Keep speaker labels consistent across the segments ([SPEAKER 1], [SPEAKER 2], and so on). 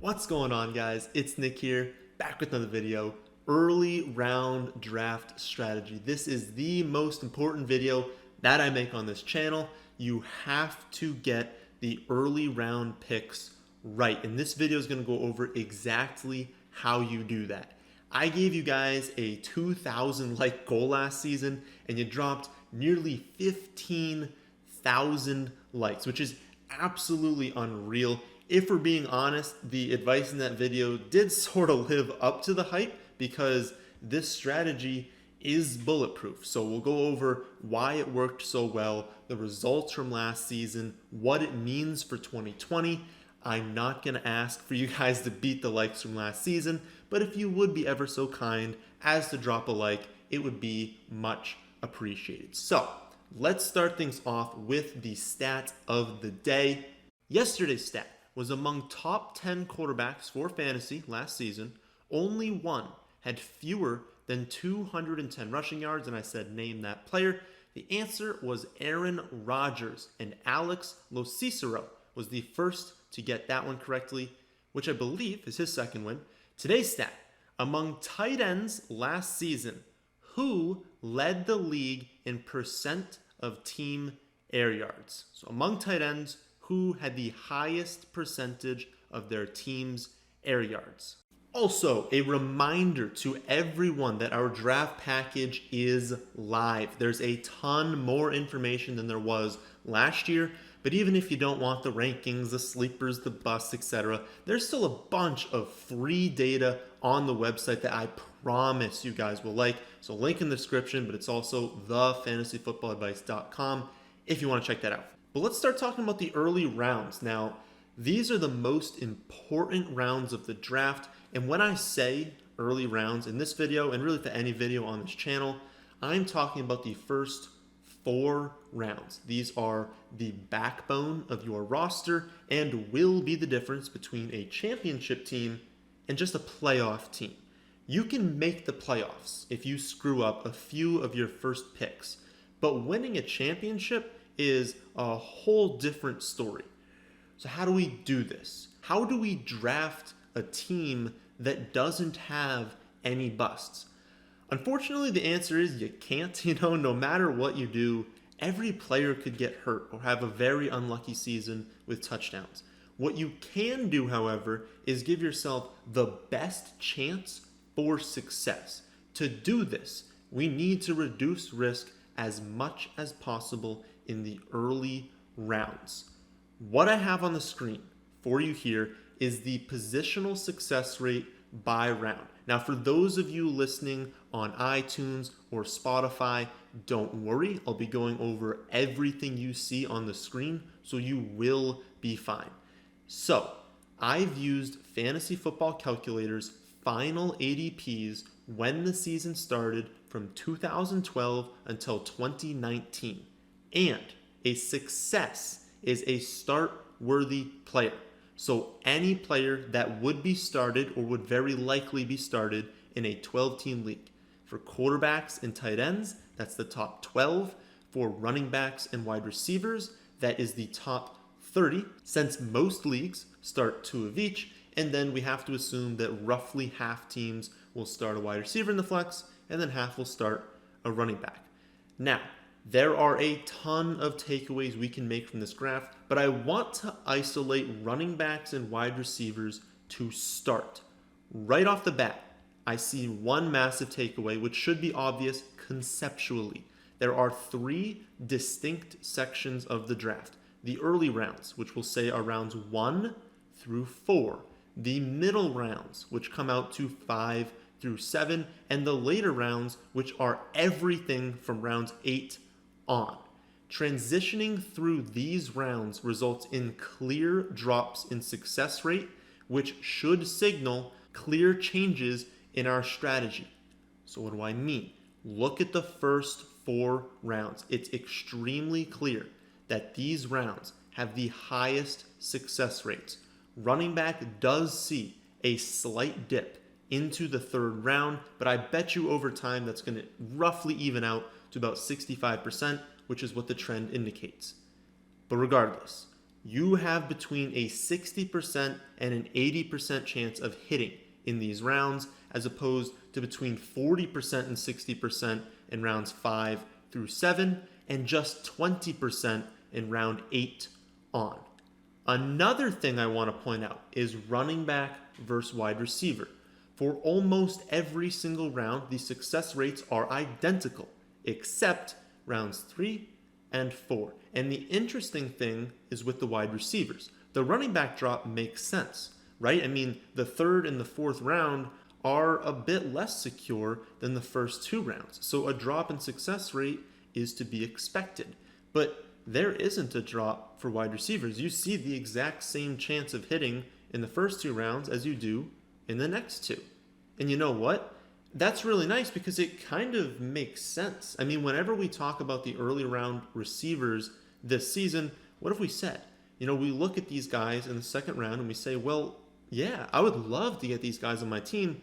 [SPEAKER 1] What's going on, guys? It's Nick here, back with another video. Early round draft strategy. This is the most important video that I make on this channel. You have to get the early round picks right. And this video is going to go over exactly how you do that. I gave you guys a 2,000 like goal last season, and you dropped nearly 15,000 likes, which is absolutely unreal. If we're being honest, the advice in that video did sort of live up to the hype because this strategy is bulletproof. So we'll go over why it worked so well, the results from last season, what it means for 2020. I'm not going to ask for you guys to beat the likes from last season, but if you would be ever so kind as to drop a like, it would be much appreciated. So let's start things off with the stat of the day. Yesterday's stat was among top 10 quarterbacks for fantasy last season. Only one had fewer than 210 rushing yards, and I said name that player. The answer was Aaron Rodgers, and Alex Locicero was the first to get that one correctly, which I believe is his second win. Today's stat, among tight ends last season, who led the league in percent of team air yards? So among tight ends, who had the highest percentage of their team's air yards? Also, a reminder to everyone that our draft package is live. There's a ton more information than there was last year, but even if you don't want the rankings, the sleepers, the busts, etc., there's still a bunch of free data on the website that I promise you guys will like. So link in the description, but it's also thefantasyfootballadvice.com if you want to check that out. But let's start talking about the early rounds. Now, these are the most important rounds of the draft. And when I say early rounds in this video, and really for any video on this channel, I'm talking about the first 4 rounds. These are the backbone of your roster and will be the difference between a championship team and just a playoff team. You can make the playoffs if you screw up a few of your first picks, but winning a championship is a whole different story. So how do we do this? How do we draft a team that doesn't have any busts? Unfortunately, the answer is you can't. No matter what you do, every player could get hurt or have a very unlucky season with touchdowns. What you can do, however, is give yourself the best chance for success. To do this, we need to reduce risk as much as possible in the early rounds. What I have on the screen for you here is the positional success rate by round. Now, for those of you listening on iTunes or Spotify, don't worry. I'll be going over everything you see on the screen, so you will be fine. So, I've used Fantasy Football Calculator's final ADPs when the season started from 2012 until 2019. And a success is a start-worthy player. So any player that would be started or would very likely be started in a 12-team league. For quarterbacks and tight ends, that's the top 12. For running backs and wide receivers, that is the top 30. Since most leagues start 2 of each, and then we have to assume that roughly half teams will start a wide receiver in the flex, and then half will start a running back. Now, there are a ton of takeaways we can make from this graph, but I want to isolate running backs and wide receivers to start. Right off the bat, I see one massive takeaway, which should be obvious conceptually. There are 3 distinct sections of the draft. The early rounds, which we'll say are rounds 1 through 4. The middle rounds, which come out to 5 through 7, and the later rounds, which are everything from rounds 8 on. Transitioning through these rounds results in clear drops in success rate, which should signal clear changes in our strategy. So what do I mean? Look at the first 4 rounds. It's extremely clear that these rounds have the highest success rates. Running back does see a slight dip into the 3rd round, but I bet you over time that's going to roughly even out to about 65%, which is what the trend indicates. But regardless, you have between a 60% and an 80% chance of hitting in these rounds, as opposed to between 40% and 60% in rounds 5 through 7, and just 20% in round 8 on. Another thing I want to point out is running back versus wide receiver. For almost every single round, the success rates are identical, except rounds 3 and 4. And the interesting thing is with the wide receivers. The running back drop makes sense, right? I mean, the third and the fourth round are a bit less secure than the first 2 rounds. So a drop in success rate is to be expected. But there isn't a drop for wide receivers. You see the exact same chance of hitting in the first 2 rounds as you do in the next 2. And you know what? That's really nice because it kind of makes sense. I mean, whenever we talk about the early round receivers this season, what have we said? We look at these guys in the second round and we say, well, yeah, I would love to get these guys on my team,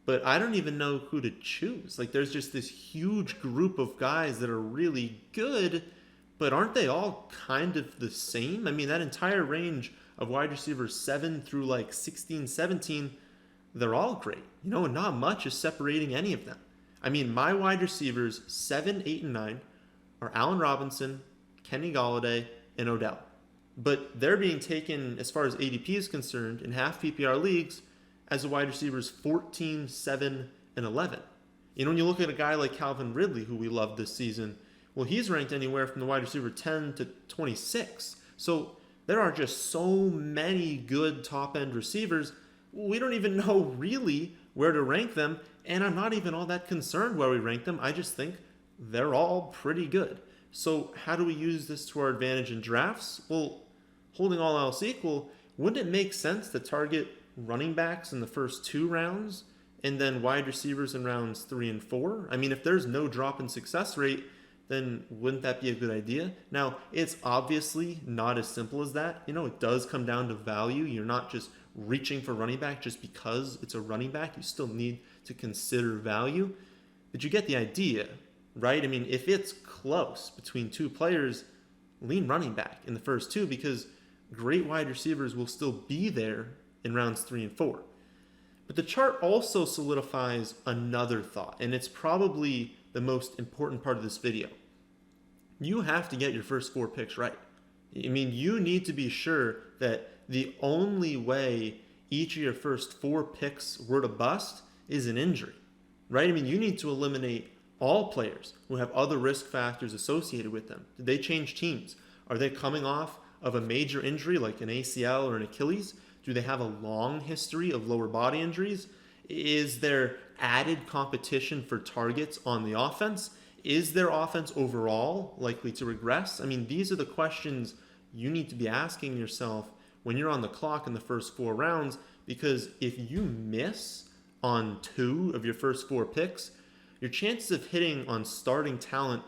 [SPEAKER 1] but I don't even know who to choose. Like, there's just this huge group of guys that are really good, but aren't they all kind of the same? I mean, that entire range of wide receivers 7 through like 16, 17, they're all great, and not much is separating any of them. I mean, my wide receivers 7, 8, and 9 are Allen Robinson, Kenny Golladay, and Odell. But they're being taken, as far as ADP is concerned, in half PPR leagues as the wide receivers 14, 7, and 11. When you look at a guy like Calvin Ridley, who we love this season, well, he's ranked anywhere from the wide receiver 10 to 26. So there are just so many good top-end receivers. We don't even know really where to rank them, and I'm not even all that concerned where we rank them. I just think they're all pretty good. So how do we use this to our advantage in drafts? Well, holding all else equal, wouldn't it make sense to target running backs in the first 2 rounds and then wide receivers in rounds 3 and 4? I mean, if there's no drop in success rate, then wouldn't that be a good idea? Now, it's obviously not as simple as that. It does come down to value. You're not just reaching for running back just because it's a running back. You still need to consider value. But you get the idea, right? I mean, if it's close between 2 players, lean running back in the first 2 because great wide receivers will still be there in rounds 3 and 4. But the chart also solidifies another thought, and it's probably the most important part of this video. You have to get your first 4 picks right. I mean, you need to be sure that the only way each of your first 4 picks were to bust is an injury, right? I mean, you need to eliminate all players who have other risk factors associated with them. Did they change teams? Are they coming off of a major injury like an ACL or an Achilles? Do they have a long history of lower body injuries? Is there added competition for targets on the offense? Is their offense overall likely to regress? I mean, these are the questions you need to be asking yourself when you're on the clock in the first 4 rounds, because if you miss on 2 of your first 4 picks, your chances of hitting on starting talent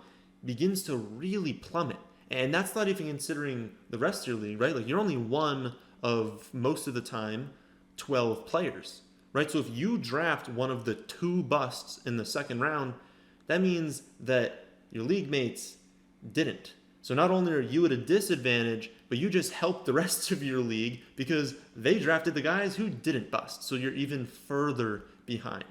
[SPEAKER 1] begins to really plummet. And that's not even considering the rest of your league, right? Like, you're only one of, most of the time, 12 players, right? So if you draft one of the 2 busts in the second round, that means that your league mates didn't. So not only are you at a disadvantage, but you just helped the rest of your league because they drafted the guys who didn't bust. So you're even further behind.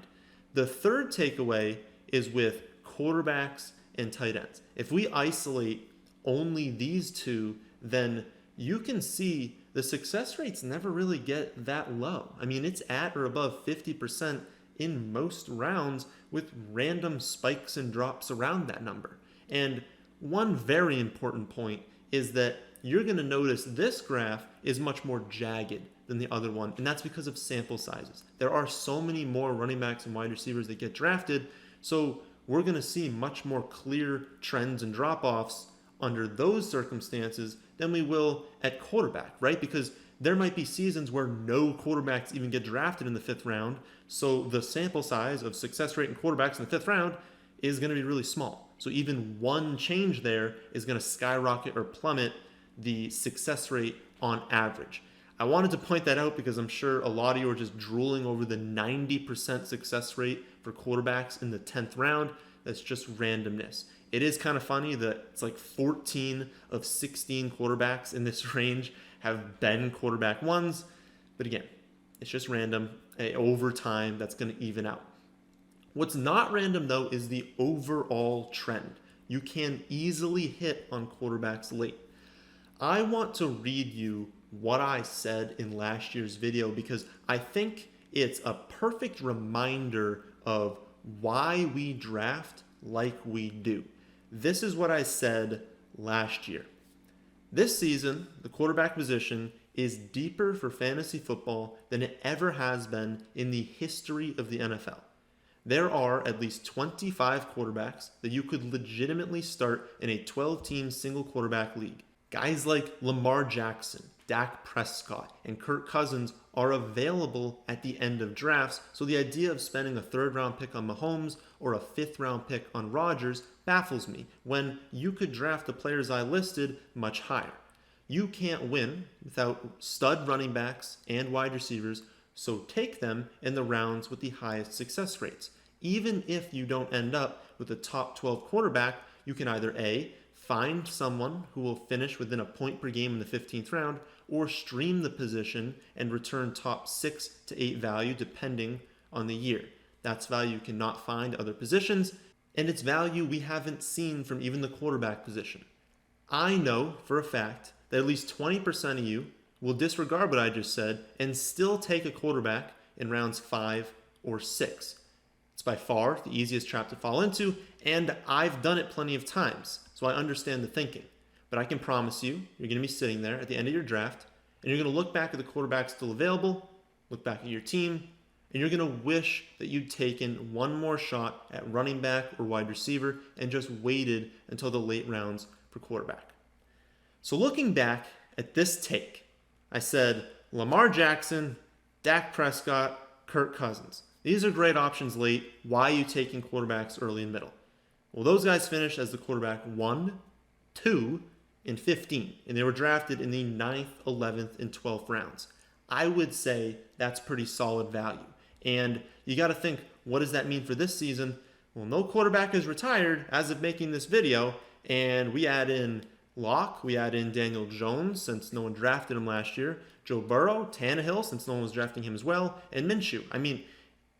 [SPEAKER 1] The third takeaway is with quarterbacks and tight ends. If we isolate only these 2, then you can see the success rates never really get that low. I mean, it's at or above 50% in most rounds with random spikes and drops around that number. And one very important point is that you're going to notice this graph is much more jagged than the other one, and that's because of sample sizes. There are so many more running backs and wide receivers that get drafted, so we're going to see much more clear trends and drop-offs under those circumstances than we will at quarterback, right? Because there might be seasons where no quarterbacks even get drafted in the 5th round, so the sample size of success rate in quarterbacks in the 5th round is going to be really small. So even one change there is going to skyrocket or plummet the success rate on average. I wanted to point that out because I'm sure a lot of you are just drooling over the 90% success rate for quarterbacks in the 10th round. That's just randomness. It is kind of funny that it's like 14 of 16 quarterbacks in this range have been quarterback ones. But again, it's just random. Over time, that's going to even out. What's not random, though, is the overall trend. You can easily hit on quarterbacks late. I want to read you what I said in last year's video because I think it's a perfect reminder of why we draft like we do. This is what I said last year. This season, the quarterback position is deeper for fantasy football than it ever has been in the history of the NFL. There are at least 25 quarterbacks that you could legitimately start in a 12-team single quarterback league. Guys like Lamar Jackson, Dak Prescott, and Kirk Cousins are available at the end of drafts, so the idea of spending a third-round pick on Mahomes or a fifth-round pick on Rodgers baffles me when you could draft the players I listed much higher. You can't win without stud running backs and wide receivers, so take them in the rounds with the highest success rates. Even if you don't end up with a top 12 quarterback, you can either A, find someone who will finish within a point per game in the 15th round, or stream the position and return top 6 to 8 value depending on the year. That's value you cannot find other positions, and it's value we haven't seen from even the quarterback position. I know for a fact that at least 20% of you will disregard what I just said and still take a quarterback in rounds 5 or 6. It's by far the easiest trap to fall into, and I've done it plenty of times, so I understand the thinking. But I can promise you, you're going to be sitting there at the end of your draft, and you're going to look back at the quarterbacks still available, look back at your team, and you're going to wish that you'd taken one more shot at running back or wide receiver and just waited until the late rounds for quarterback. So looking back at this take, I said Lamar Jackson, Dak Prescott, Kirk Cousins. These are great options late. Why are you taking quarterbacks early and middle? Well, those guys finished as the quarterback 1, 2, and 15, and they were drafted in the 9th, 11th, and 12th rounds. I would say that's pretty solid value. And you got to think, what does that mean for this season? Well, no quarterback is retired as of making this video, and we add in Locke, we add in Daniel Jones since no one drafted him last year, Joe Burrow, Tannehill since no one was drafting him as well, and Minshew. I mean,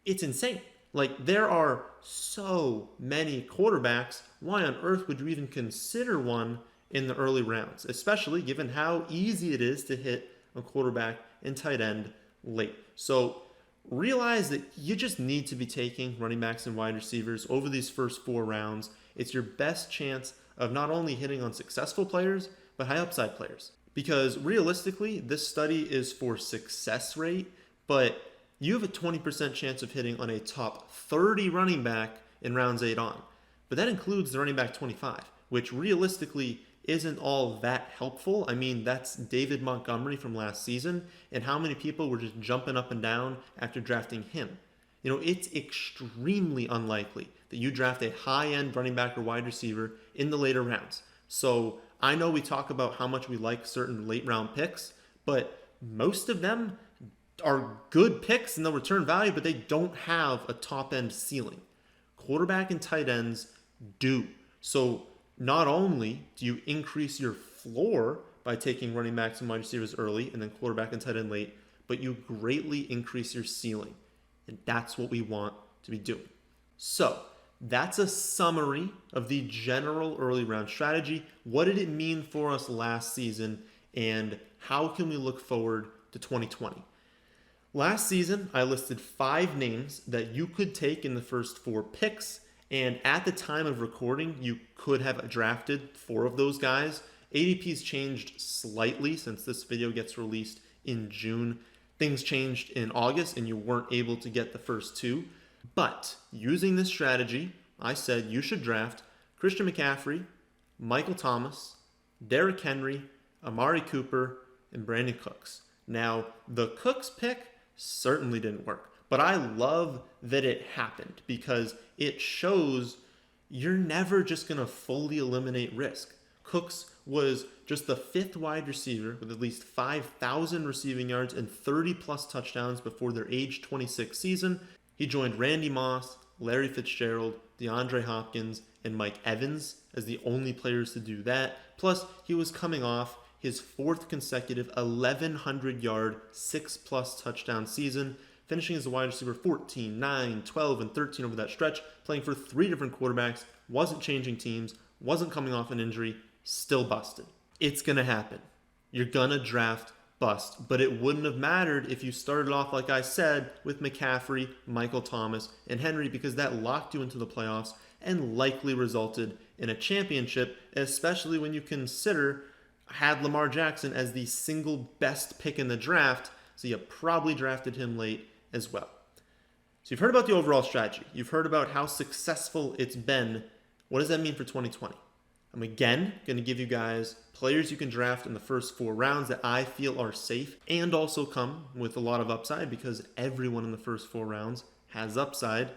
[SPEAKER 1] it's insane. Like, there are so many quarterbacks. Why on earth would you even consider one in the early rounds, especially given how easy it is to hit a quarterback and tight end late? So realize that you just need to be taking running backs and wide receivers over these first 4 rounds. It's your best chance of not only hitting on successful players, but high upside players. Because realistically, this study is for success rate, but you have a 20% chance of hitting on a top 30 running back in rounds 8 on. But that includes the running back 25, which realistically isn't all that helpful. I mean, that's David Montgomery from last season, and how many people were just jumping up and down after drafting him? You know, it's extremely unlikely that you draft a high-end running back or wide receiver in the later rounds. So I know we talk about how much we like certain late-round picks, but most of them are good picks and they'll return value, but they don't have a top-end ceiling. Quarterback and tight ends do. So not only do you increase your floor by taking running backs and wide receivers early and then quarterback and tight end late, but you greatly increase your ceiling. And that's what we want to be doing. So that's a summary of the general early round strategy. What did it mean for us last season, and how can we look forward to 2020? Last season, I listed 5 names that you could take in the first 4 picks, and at the time of recording, you could have drafted 4 of those guys. ADP's changed slightly since this video gets released in June. Things changed in August, and you weren't able to get the first 2. But using this strategy, I said you should draft Christian McCaffrey, Michael Thomas, Derrick Henry, Amari Cooper, and Brandon Cooks. Now, the Cooks pick certainly didn't work, but I love that it happened because it shows you're never just going to fully eliminate risk. Cooks was just the 5th wide receiver with at least 5,000 receiving yards and 30-plus touchdowns before their age 26 season. He joined Randy Moss, Larry Fitzgerald, DeAndre Hopkins, and Mike Evans as the only players to do that. Plus, he was coming off his fourth consecutive 1,100-yard, 6-plus touchdown season, finishing as a wide receiver 14, 9, 12, and 13 over that stretch, playing for 3 different quarterbacks, wasn't changing teams, wasn't coming off an injury, still busted. It's going to happen. You're going to draft bust, but it wouldn't have mattered if you started off, like I said, with McCaffrey, Michael Thomas, and Henry, because that locked you into the playoffs and likely resulted in a championship, especially when you consider had Lamar Jackson as the single best pick in the draft, so you probably drafted him late as well. So you've heard about the overall strategy. You've heard about how successful it's been. What does that mean for 2020? I'm again going to give you guys players you can draft in the first 4 rounds that I feel are safe and also come with a lot of upside, because everyone in the first 4 rounds has upside.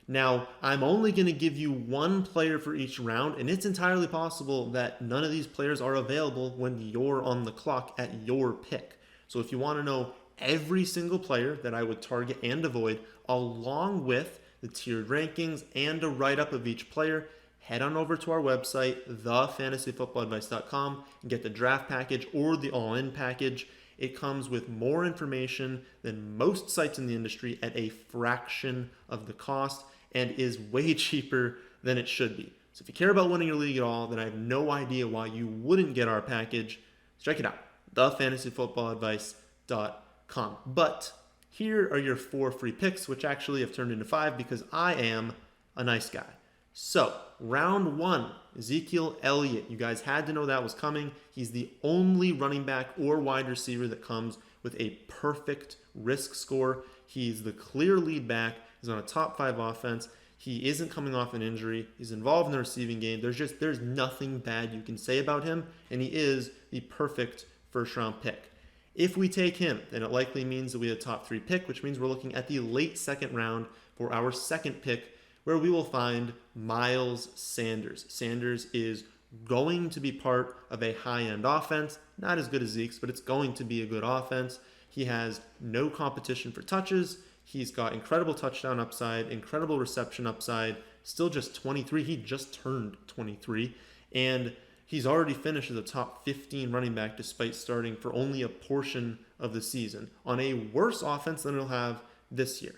[SPEAKER 1] Now, I'm only going to give you 1 player for each round, and it's entirely possible that none of these players are available when you're on the clock at your pick. So if you want to know every single player that I would target and avoid, along with the tiered rankings and a write-up of each player, head on over to our website, thefantasyfootballadvice.com, and get the draft package or the all-in package. It comes with more information than most sites in the industry at a fraction of the cost and is way cheaper than it should be. So if you care about winning your league at all, then I have no idea why you wouldn't get our package. Check it out, thefantasyfootballadvice.com. But here are your 4 free picks, which actually have turned into 5 because I am a nice guy. So, round 1, Ezekiel Elliott. You guys had to know that was coming. He's the only running back or wide receiver that comes with a perfect risk score. He's the clear lead back. He's on a top 5 offense. He isn't coming off an injury. He's involved in the receiving game. There's nothing bad you can say about him, and he is the perfect first round pick. If we take him, then it likely means that we have a top 3 pick, which means we're looking at the late second round for our second pick, where we will find Miles Sanders. Sanders is going to be part of a high-end offense, not as good as Zeke's, but it's going to be a good offense. He has no competition for touches. He's got incredible touchdown upside, incredible reception upside, still just 23. He just turned 23, and he's already finished as a top 15 running back despite starting for only a portion of the season on a worse offense than he'll have this year.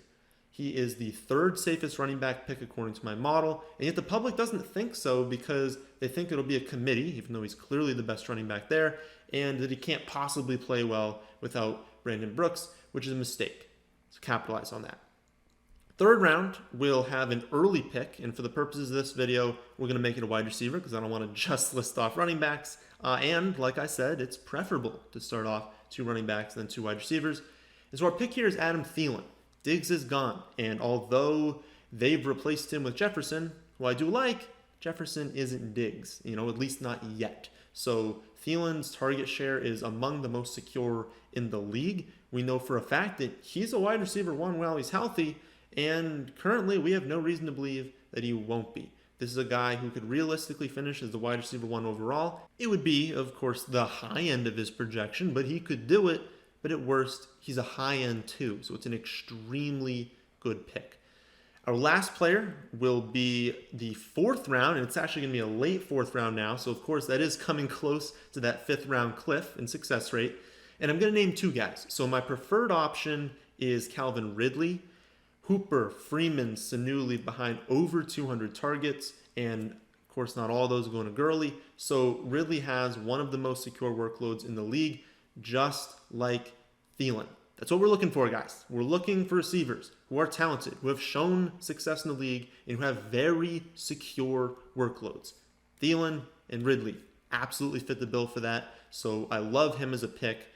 [SPEAKER 1] He is the 3rd safest running back pick according to my model, and yet the public doesn't think so because they think it'll be a committee, even though he's clearly the best running back there, and that he can't possibly play well without Brandon Brooks, which is a mistake. So capitalize on that. 3rd round, we'll have an early pick, and for the purposes of this video, we're going to make it a wide receiver because I don't want to just list off running backs. And like I said, it's preferable to start off 2 running backs than 2 wide receivers. And so our pick here is Adam Thielen. Diggs is gone, and although they've replaced him with Jefferson, who I do like, Jefferson isn't Diggs, at least not yet. So Thielen's target share is among the most secure in the league. We know for a fact that he's a wide receiver 1 while he's healthy, and currently we have no reason to believe that he won't be. This is a guy who could realistically finish as the wide receiver 1 overall. It would be, of course, the high end of his projection, but he could do it. But at worst, he's a high end 2, so it's an extremely good pick. Our last player will be the 4th round, and it's actually going to be a late 4th round now, so of course that is coming close to that 5th round cliff in success rate. And I'm going to name 2 guys. So my preferred option is Calvin Ridley. Hooper, Freeman, Sanu leave behind over 200 targets, and of course not all those are going to Gurley. So Ridley has one of the most secure workloads in the league, just like Thielen. That's what we're looking for, guys. We're looking for receivers who are talented, who have shown success in the league, and who have very secure workloads. Thielen and Ridley absolutely fit the bill for that, so I love him as a pick.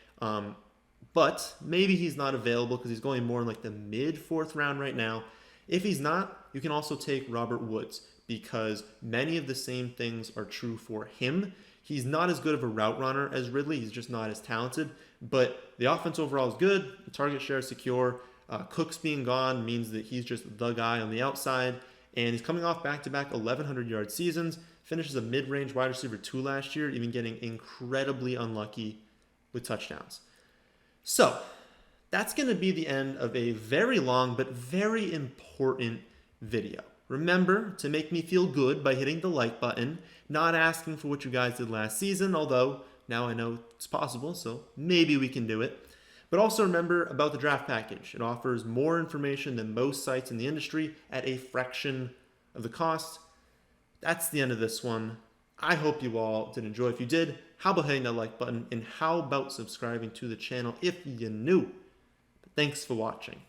[SPEAKER 1] But maybe he's not available because he's going more in like the mid-4th round right now. If he's not, you can also take Robert Woods because many of the same things are true for him. He's not as good of a route runner as Ridley. He's just not as talented. But the offense overall is good. The target share is secure. Cooks being gone means that he's just the guy on the outside. And he's coming off back-to-back 1,100-yard seasons. Finishes a mid-range wide receiver 2 last year, even getting incredibly unlucky with touchdowns. So that's going to be the end of a very long but very important video. remember to make me feel good by hitting the like button, not asking for what you guys did last season, although now I know it's possible, so maybe we can do it. But also remember about the draft package. It offers more information than most sites in the industry at a fraction of the cost. That's the end of this one. I hope you all did enjoy. If you did, how about hitting that like button? And how about subscribing to the channel if you're new? Thanks for watching.